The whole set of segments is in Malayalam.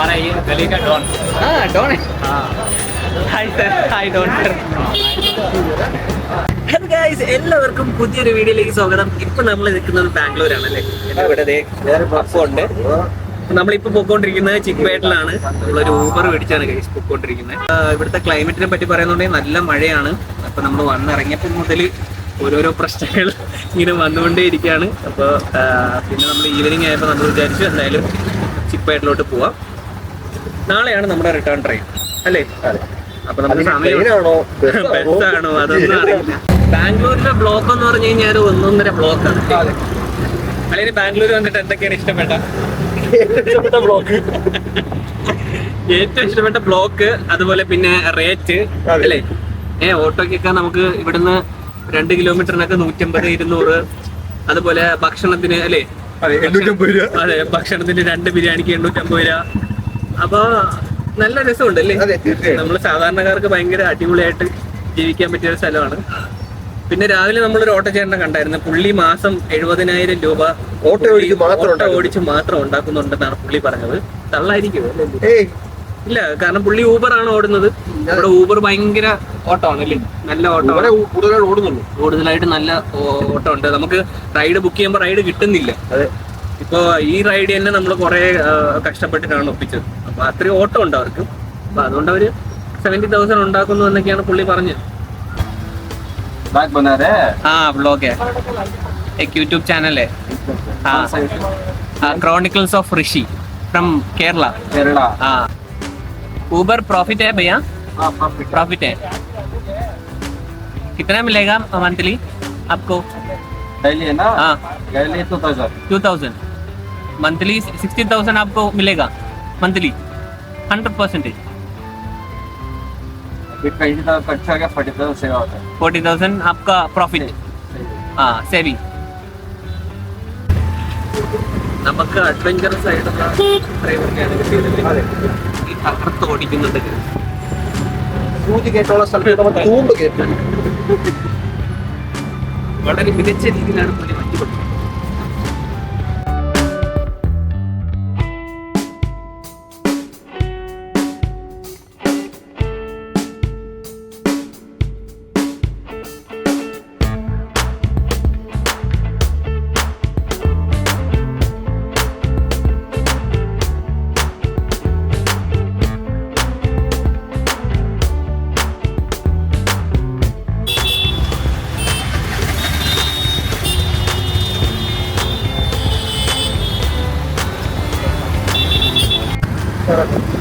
हमारा ये गली का डॉन। हाँ डॉन है। हाँ hi sir. Hi Don sir. Hello guys, എല്ലാവർക്കും പുതിയൊരു വീഡിയോയിലേക്ക് സ്വാഗതം. ഇപ്പൊ നമ്മൾ നിൽക്കുന്നത് ബാംഗ്ലൂരാണല്ലേ. ഇവിടെ ഉണ്ട്. നമ്മളിപ്പോ പോയിക്കൊണ്ടിരിക്കുന്നത് ചിക്പേട്ടിലാണ്. നമ്മളൊരു ഊബർ മേടിച്ചാണ് ഗൈസ് പോയിക്കൊണ്ടിരിക്കുന്നത്. ഇവിടുത്തെ ക്ലൈമറ്റിനെ പറ്റി പറയുന്നുണ്ടെങ്കിൽ നല്ല മഴയാണ്. അപ്പൊ നമ്മൾ വന്നിറങ്ങിയപ്പോൾ മുതൽ ഓരോരോ പ്രശ്നങ്ങൾ ഇങ്ങനെ വന്നുകൊണ്ടേ ഇരിക്കുകയാണ്. അപ്പോൾ പിന്നെ നമ്മൾ ഈവനിങ് ആയപ്പോൾ നമ്മൾ വിചാരിച്ചു എന്തായാലും ചിക്പേട്ടിലോട്ട് പോവാം. നാളെയാണ് നമ്മുടെ റിട്ടേൺ ട്രെയിൻ അല്ലേ? അപ്പൊ നമുക്ക് സമയമാണോ ബസ്സാണോ അതൊന്നും അറിയില്ല. ബാംഗ്ലൂരിലെ ബ്ലോക്ക് എന്ന് പറഞ്ഞു കഴിഞ്ഞാൽ ഒന്നൊന്നര ബ്ലോക്കാണ്. അല്ലെങ്കിൽ ബാംഗ്ലൂർ വന്നിട്ട് എന്തൊക്കെയാണ് ഇഷ്ടപ്പെട്ട ബ്ലോക്ക്? ഏറ്റവും ഇഷ്ടപ്പെട്ട ബ്ലോക്ക്, അതുപോലെ പിന്നെ റേറ്റ് അല്ലേ? ഓട്ടോക്കൊക്കെ നമുക്ക് ഇവിടുന്ന് 2 കിലോമീറ്ററിനൊക്കെ 150, 200. അതുപോലെ ഭക്ഷണത്തിന് അല്ലേ? അതെ, ഭക്ഷണത്തിന് 2 ബിരിയാണിക്ക് 850 രൂപ. അപ്പൊ നല്ല രസമുണ്ട് അല്ലേ? നമ്മള് സാധാരണക്കാർക്ക് ഭയങ്കര അടിപൊളിയായിട്ട് ജീവിക്കാൻ പറ്റിയ ഒരു സ്ഥലമാണ്. പിന്നെ രാവിലെ നമ്മളൊരു ഓട്ടോ ചേട്ടനെ കണ്ടായിരുന്നു. പുള്ളി മാസം 70,000 രൂപ ഓട്ടോ ഓടിച്ച് മാത്രം ഉണ്ടാക്കുന്നുണ്ടെന്നാണ് പുള്ളി പറഞ്ഞത്. തള്ളായിരിക്കും ഇല്ല, കാരണം പുള്ളി ഊബർ ആണ് ഓടുന്നത്. ഇവിടെ ഊബർ ഭയങ്കര ഓട്ടോ ആണ് അല്ലേ? നല്ല ഓട്ടോ കൂടുതലായിട്ട് നല്ല ഓട്ടോ ഉണ്ട്. നമുക്ക് റൈഡ് ബുക്ക് ചെയ്യുമ്പോൾ റൈഡ് കിട്ടുന്നില്ല. ഇപ്പൊ ഈ റൈഡ് തന്നെ നമ്മൾ കുറെ കഷ്ടപ്പെട്ടിട്ടാണ് ഒപ്പിച്ചത്. അപ്പൊ അത്രയും ഓട്ടം ഉണ്ട് അവർക്ക്. അപ്പൊ അതുകൊണ്ട് അവര് 70,000 ഉണ്ടാക്കുന്നു എന്നൊക്കെയാണ് പുള്ളി പറഞ്ഞത്. വ്ളോഗ് एक यूट्यूब चैनल है. Chronicles of Rishi from Kerala. हाँ, ऊबर प्रॉफिट है भैया? प्रॉफिट है. कितना मिलेगा मंथली आपको? डेली है ना? हाँ, डेली 2000 मंथली 60,000 आपको मिलेगा मंथली 100%. कहीं से अच्छा क्या 40,000 सेवा होता है. 40,000 आपका प्रॉफिट. हाँ, सेविंग. നമുക്ക് അഡ്വഞ്ചറസ് ആയിട്ടുള്ള ഡ്രൈവറിനെയാണ് കിട്ടിയത്. ഈ തകർത്ത് ഓടിക്കുന്നുണ്ട്. വളരെ മികച്ച രീതിയിലാണ് പുള്ളി വണ്ടി കൊടുക്കുന്നത്.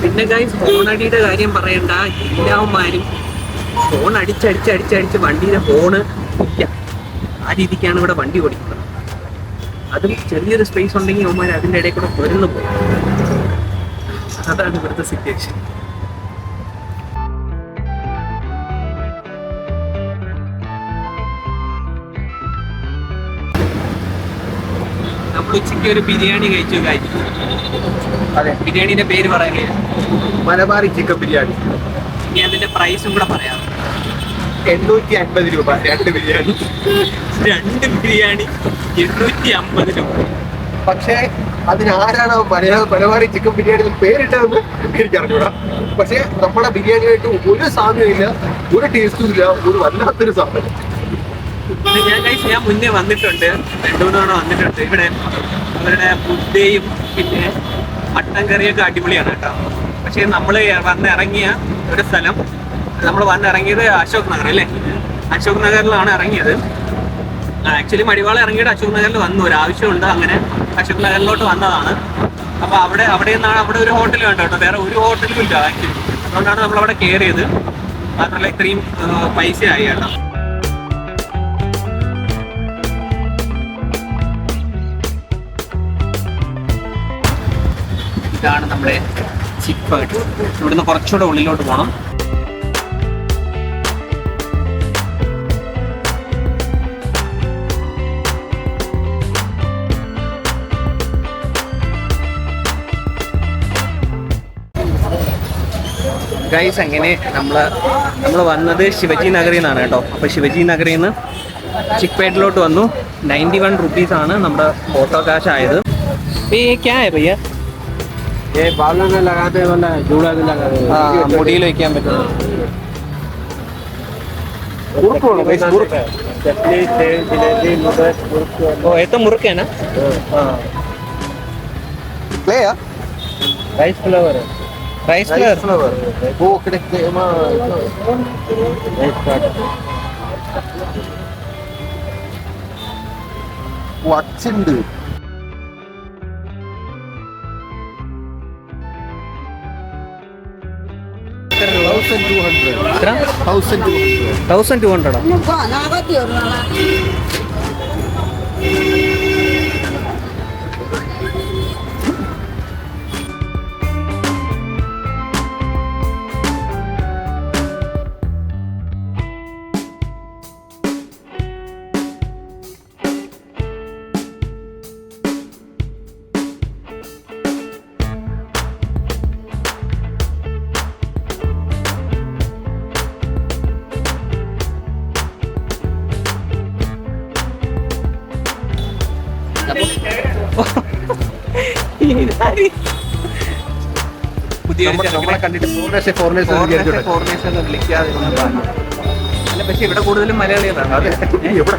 പിന്നെ ഗൈസ്, ഫോണടിയുടെ കാര്യം പറയണ്ട. എല്ലാവന്മാരും ഫോൺ അടിച്ചടിച്ച് വണ്ടിയുടെ ഫോണ് ഇല്ല. ആ രീതിക്കാണ് ഇവിടെ വണ്ടി ഓടിക്കുന്നത്. അതും ചെറിയൊരു സ്പേസ് ഉണ്ടെങ്കിൽ അവന്മാർ അതിൻ്റെ ഇടയിൽ കൂടെ തുരന്നു പോകും. അതാണ് ഇവിടുത്തെ സിറ്റുവേഷൻ. നമ്മൾ ഉച്ചയ്ക്ക് ഒരു ബിരിയാണി കഴിച്ചു. അതെ, ബിരിയാണിന്റെ പേര് പറയുക മലബാറി ചിക്കൻ ബിരിയാണി. ഇനി അതിന്റെ പ്രൈസും കൂടെ പറയാം. 850 രൂപ 2 ബിരിയാണി. 2 ബിരിയാണി 850 രൂപ. പക്ഷേ അതിനാരാണ് മലബാറി ചിക്കൻ ബിരിയാണി പേരിട്ടതെന്ന് എനിക്കറിഞ്ഞൂടാ. പക്ഷെ നമ്മുടെ ബിരിയാണിയായിട്ട് ഒരു സാമ്യമില്ല, ഒരു ടേസ്റ്റും ഇല്ല, ഒരു വല്ലാത്തൊരു സാധനം. ഞാൻ മുന്നേ വന്നിട്ടുണ്ട്, 2-3 തവണ വന്നിട്ടുണ്ട്. ഇവിടെ അവരുടെ മുദ്ദയും പിന്നെ മട്ടൻ കറിയൊക്കെ അടിപൊളിയാണ് കേട്ടോ. പക്ഷെ നമ്മൾ വന്നിറങ്ങിയ ഒരു സ്ഥലം, നമ്മൾ വന്നിറങ്ങിയത് അശോക് നഗർ അല്ലേ? അശോക് നഗറിലാണ് ഇറങ്ങിയത്. ആക്ച്വലി മടിവാള ഇറങ്ങിയിട്ട് അശോക് നഗറിൽ വന്നു, ഒരു ആവശ്യമുണ്ട്. അങ്ങനെ അശോക് നഗറിലോട്ട് വന്നതാണ്. അപ്പോൾ അവിടെ നിന്നാണ്, അവിടെ ഒരു ഹോട്ടൽ കണ്ടു കേട്ടോ. വേറെ ഒരു ഹോട്ടലും ഇല്ല ആക്ച്വലി. അതുകൊണ്ടാണ് നമ്മളവിടെ കയറിയത്. മാത്രമല്ല ഇത്രയും പൈസയായി കേട്ടോ. ഇതാണ് നമ്മുടെ ചിക്പേട്ട്. ഇവിടുന്ന് കുറച്ചുകൂടെ ഉള്ളിലോട്ട് പോകണം. ഗൈസ്, അങ്ങനെ നമ്മൾ വന്നത് ശിവജി നഗറിൽ നിന്നാണ് കേട്ടോ. അപ്പോൾ ശിവജി നഗറിൽ നിന്ന് ചിക്പേട്ടിലോട്ട് വന്നു. 91 रुपीज़ ആണ് നമ്മുടെ ഓട്ടോ കാശ് ആയത്. ക്യാ ഹൈ ഭയ്യ? बालों में लगाते वाला जूड़ा भी लगा ആ മുടിയിൽ വെക്കാൻ പറ്റും. കുറുക്കാണോ guys? കുറുക്ക്. चटनी सेव जिलेबी मुगट ഓ ഏത്ത മുറുക്കേന Clay ആ? राइस फ्लावर है റൈസ് Rice ഫ്ലവർ. flour. ഓ കിടക്ക് राइस कार्ड വച്ചുണ്ട്. എത്ര? 1200. 1200. പുതിയൊരു നമ്മളെ കണ്ടിട്ട് ഫോറിനേഴ്സ് ഫോറിനേഴ്സ് എന്ന് വിളിക്കാതിരുന്ന ഭാഗ്യം. അല്ല പക്ഷെ ഇവിടെ കൂടുതലും മലയാളികളാണ്. അതെ എവിടെ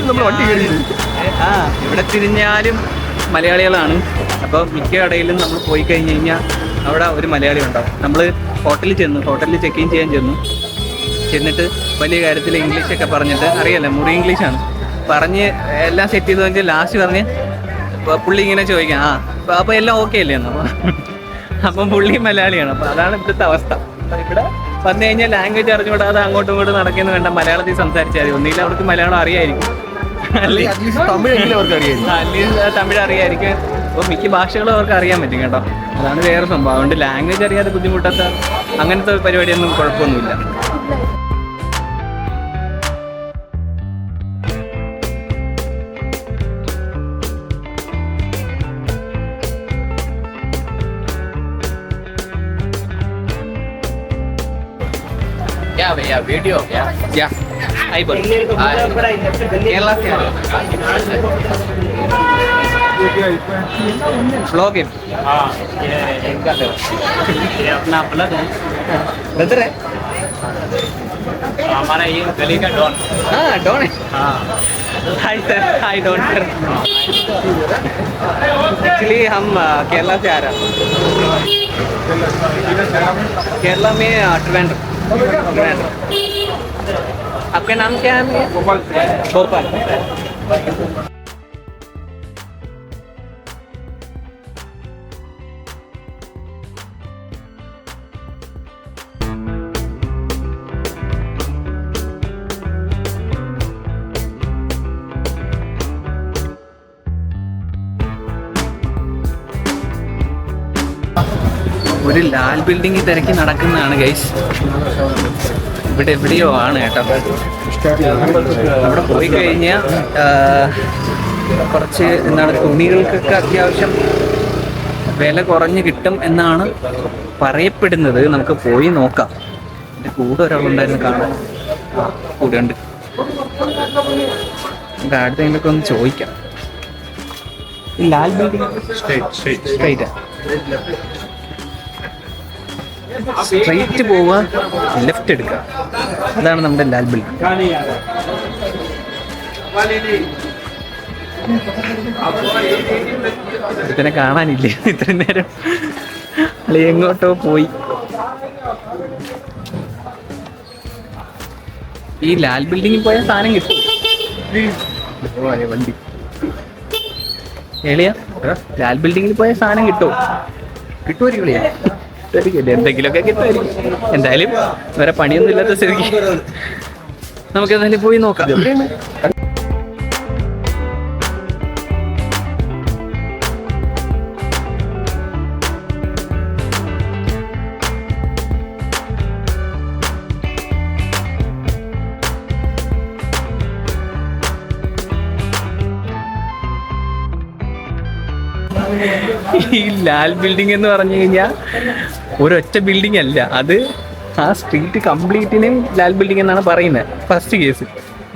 നമ്മൾ വണ്ടി കയറി ആ ഇവിടെ തിരിഞ്ഞാലും മലയാളികളാണ്. അപ്പോൾ മിക്ക കടയിലും നമ്മൾ പോയി കഴിഞ്ഞ് കഴിഞ്ഞാൽ അവിടെ ഒരു മലയാളി ഉണ്ടാവും. നമ്മൾ ഹോട്ടലിൽ ചെക്ക് ഇൻ ചെയ്യാൻ ചെന്നിട്ട് വലിയ കാര്യത്തിൽ ഇംഗ്ലീഷൊക്കെ പറഞ്ഞിട്ട് അറിയാലോ മുറി ഇംഗ്ലീഷാണ് പറഞ്ഞ് എല്ലാം സെറ്റ് ചെയ്ത് കഴിഞ്ഞാൽ ലാസ്റ്റ് പറഞ്ഞ് പുള്ളി ഇങ്ങനെ ചോദിക്കാം അപ്പോൾ എല്ലാം ഓക്കെ അല്ലേ എന്ന്. അപ്പം പുള്ളി മലയാളിയാണ്. അപ്പോൾ അതാണ് ഇവിടുത്തെ അവസ്ഥ. അപ്പോൾ ഇവിടെ വന്നു കഴിഞ്ഞാൽ ലാംഗ്വേജ് അറിഞ്ഞുകൂടാതെ അങ്ങോട്ടും ഇങ്ങോട്ടും നടക്കുന്നു വേണ്ട, മലയാളത്തിൽ സംസാരിച്ചാൽ മതി. ഒന്നുമില്ല അവർക്ക് മലയാളം അറിയായിരിക്കും, തമിഴെങ്കിലും അവർക്ക് അറിയാം. അല്ലെങ്കിൽ തമിഴ് അറിയായിരിക്കും. അപ്പോൾ മിക്ക ഭാഷകളും അവർക്ക് അറിയാൻ പറ്റും കേട്ടോ. അതാണ് വേറെ സംഭവം. അതുകൊണ്ട് ലാംഗ്വേജ് അറിയാതെ ബുദ്ധിമുട്ടാത്ത അങ്ങനത്തെ പരിപാടിയൊന്നും കുഴപ്പമൊന്നുമില്ല. क्या भैया वीडियो क्या या आई बोल केरला से व्लॉग है. हाँ ये इनका तो ये अपना ब्लड है ब्रदर है. हमारा ये गली का डॉन हाँ डॉन है. हाँ हाय सर. हाय डॉन सर. एक्चुअली हम केरला से आ रहे हैं. केरला में ट्रिवेंड्रम. आपका नाम क्या है भैया? गोपाल. ഒരു ലാൽ ബിൽഡിംഗ് തിരക്കി നടക്കുന്നതാണ് ഗൈസ്. ഇവിടെ എവിടെയോ ആണ് കേട്ടോ. അവിടെ പോയി കഴിഞ്ഞാൽ കുറച്ച് എന്താണ് തുണികൾക്കൊക്കെ അത്യാവശ്യം വില കുറഞ്ഞ് കിട്ടും എന്നാണ് പറയപ്പെടുന്നത്. നമുക്ക് പോയി നോക്കാം. എൻ്റെ കൂടെ ഒരാളുണ്ടായിരുന്നു കാണാൻ. കൂടെ ഉണ്ട്. നമുക്ക് അടുത്തെങ്കിലൊക്കെ ഒന്ന് ചോദിക്കാം. ഈ ലാൽ ബിൽഡിംഗ് സ്ട്രൈറ്റാ സ്ട്രൈറ്റ് പോവുക, ലെഫ്റ്റ് എടുക്കുക. അതാണ് നമ്മുടെ ലാൽ ബിൽഡിംഗ്. ഇതിനെ കാണാനില്ലേ ഇത്രയും നേരം? അളി എങ്ങോട്ടോ പോയി. ഈ ലാൽ ബിൽഡിങ്ങിൽ പോയ സാധനം കിട്ടും. വണ്ടി എളിയ ലാൽ ബിൽഡിങ്ങിൽ പോയ സാധനം കിട്ടുമോ? കിട്ടുമായിരിക്കും. എന്തെങ്കിലുമൊക്കെ കിട്ടുമായിരിക്കും. എന്തായാലും വേറെ പണിയൊന്നും ഇല്ലാത്ത സ്ഥിതിക്ക് നമുക്ക് എന്തായാലും പോയി നോക്കാം. ഈ ലാൽ ബിൽഡിംഗ് എന്ന് പറഞ്ഞു കഴിഞ്ഞാൽ ഒരൊറ്റ ബിൽഡിംഗ് അല്ല, അത് ആ സ്ട്രീറ്റ് കംപ്ലീറ്റിനെയും ലാൽ ബിൽഡിംഗ് എന്നാണ് പറയുന്നത്. First case.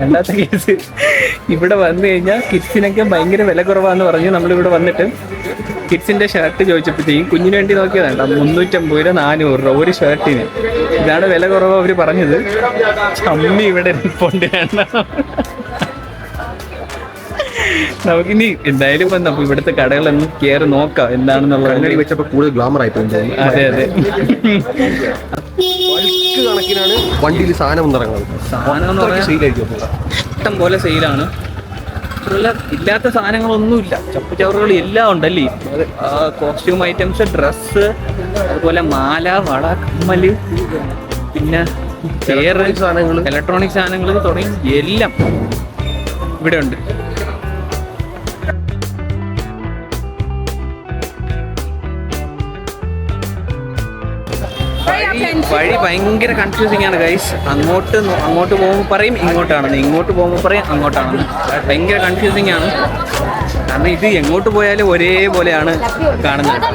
രണ്ടാമത്തെ കേസ് ഇവിടെ വന്നു കഴിഞ്ഞാൽ കിഡ്സിനൊക്കെ ഭയങ്കര വില കുറവാന്ന് പറഞ്ഞ് നമ്മളിവിടെ വന്നിട്ട് കിഡ്സിന്റെ ഷർട്ട് ചോദിച്ചപ്പോഴത്തേക്കും കുഞ്ഞിന് വേണ്ടി നോക്കിയതാണ് 350 രൂപ 400 രൂപ ഒരു ഷർട്ടിന്. ഇതാണ് വില കുറവ് അവർ പറഞ്ഞത്. ചമ്മി ഇവിടെ നിൽപ്പുണ്ട്. നമുക്കിനി എന്തായാലും നമുക്ക് ഇവിടുത്തെ കടകളൊന്നും കയറി നോക്കാം എന്താണെന്നുള്ളത്. വെച്ചപ്പോ കൂടുതൽ ഗ്ലാമർ ആയിപ്പോയി. അതെ അതെ, കണക്കിനാണ് വണ്ടിയിൽ സാധനം ഇറങ്ങുന്നത്. സാധനം എന്ന് പറഞ്ഞാൽ ഇഷ്ടം പോലെ സെയിലാണ്. ഇല്ലാത്ത സാധനങ്ങളൊന്നുമില്ല. ചപ്പുചവറുകൾ എല്ലാം ഉണ്ടല്ലേ. കോസ്റ്റ്യൂം ഐറ്റംസ്, ഡ്രസ്സ്, അതുപോലെ മാല, വള, കമ്മല്, പിന്നെ ചെയർ സാധനങ്ങൾ, ഇലക്ട്രോണിക് സാധനങ്ങൾ തുടങ്ങി എല്ലാം ഇവിടെ ഉണ്ട്. വഴി ഭയങ്കര കൺഫ്യൂസിങ് ആണ് ഗൈസ്. അങ്ങോട്ട് പോകുമ്പോൾ പറയും ഇങ്ങോട്ടാണെന്ന്, ഇങ്ങോട്ട് പോകുമ്പോൾ പറയും അങ്ങോട്ടാണെന്ന്. ഭയങ്കര കൺഫ്യൂസിങ് ആണ്. കാരണം ഇത് എങ്ങോട്ട് പോയാലും ഒരേപോലെയാണ് കാണുന്നത്.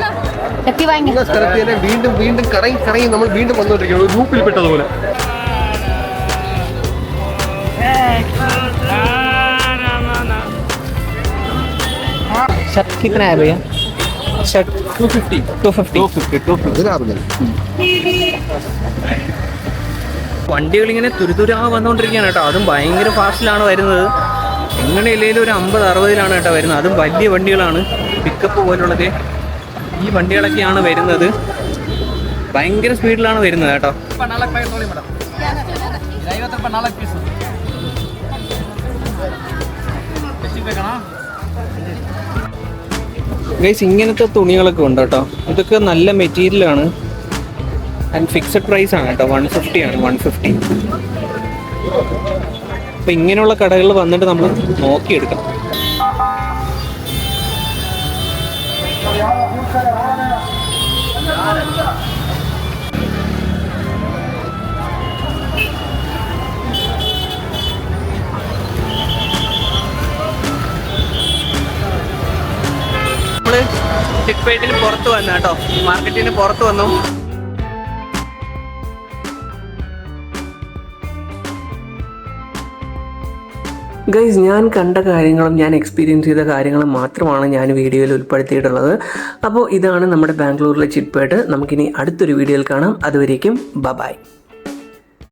വീണ്ടും വീണ്ടും കറങ്ങി നമ്മൾ വീണ്ടും വന്നുകൊണ്ടിരിക്കുകയാണ്, ഒരു ലൂപ്പിൽ പെട്ടതുപോലെ. ഷർട്ട് कितना है भैया? ഷർട്ട് 250. വണ്ടികൾ ഇങ്ങനെ തുരുതുരാ വന്നുകൊണ്ടിരിക്കുകയാണ് കേട്ടോ. അതും ഭയങ്കര ഫാസ്റ്റിലാണ് വരുന്നത്. എങ്ങനെയില്ലെങ്കിലും ഒരു 50-60 കേട്ടോ വരുന്നത്. അതും വലിയ വണ്ടികളാണ്, പിക്കപ്പ് പോലുള്ളത്. ഈ വണ്ടികളൊക്കെയാണ് വരുന്നത്. ഭയങ്കര സ്പീഡിലാണ് വരുന്നത് കേട്ടോ. ഗൈസ് ഇങ്ങനത്തെ തുണികളൊക്കെ ഉണ്ട് കേട്ടോ. ഇതൊക്കെ നല്ല മെറ്റീരിയലാണ് ആൻഡ് ഫിക്സഡ് പ്രൈസ് ആണ് കേട്ടോ. 150 ആണ്, 150. അപ്പം ഇങ്ങനെയുള്ള കടകളിൽ വന്നിട്ട് നമ്മൾ നോക്കിയെടുക്കണം. ചിക്പേട്ടിന് പുറത്ത് വന്നു കേട്ടോ, മാർക്കറ്റിന് പുറത്ത് വന്നു. ഗൈസ് ഞാൻ കണ്ട കാര്യങ്ങളും ഞാൻ എക്സ്പീരിയൻസ് ചെയ്ത കാര്യങ്ങളും മാത്രമാണ് ഞാൻ വീഡിയോയിൽ ഉൾപ്പെടുത്തിയിട്ടുള്ളത്. അപ്പോൾ ഇതാണ് നമ്മുടെ ബാംഗ്ലൂരിലെ ചിക്പേട്ട്. നമുക്കിനി അടുത്തൊരു വീഡിയോയിൽ കാണാം. അതുവരേക്കും ബൈ.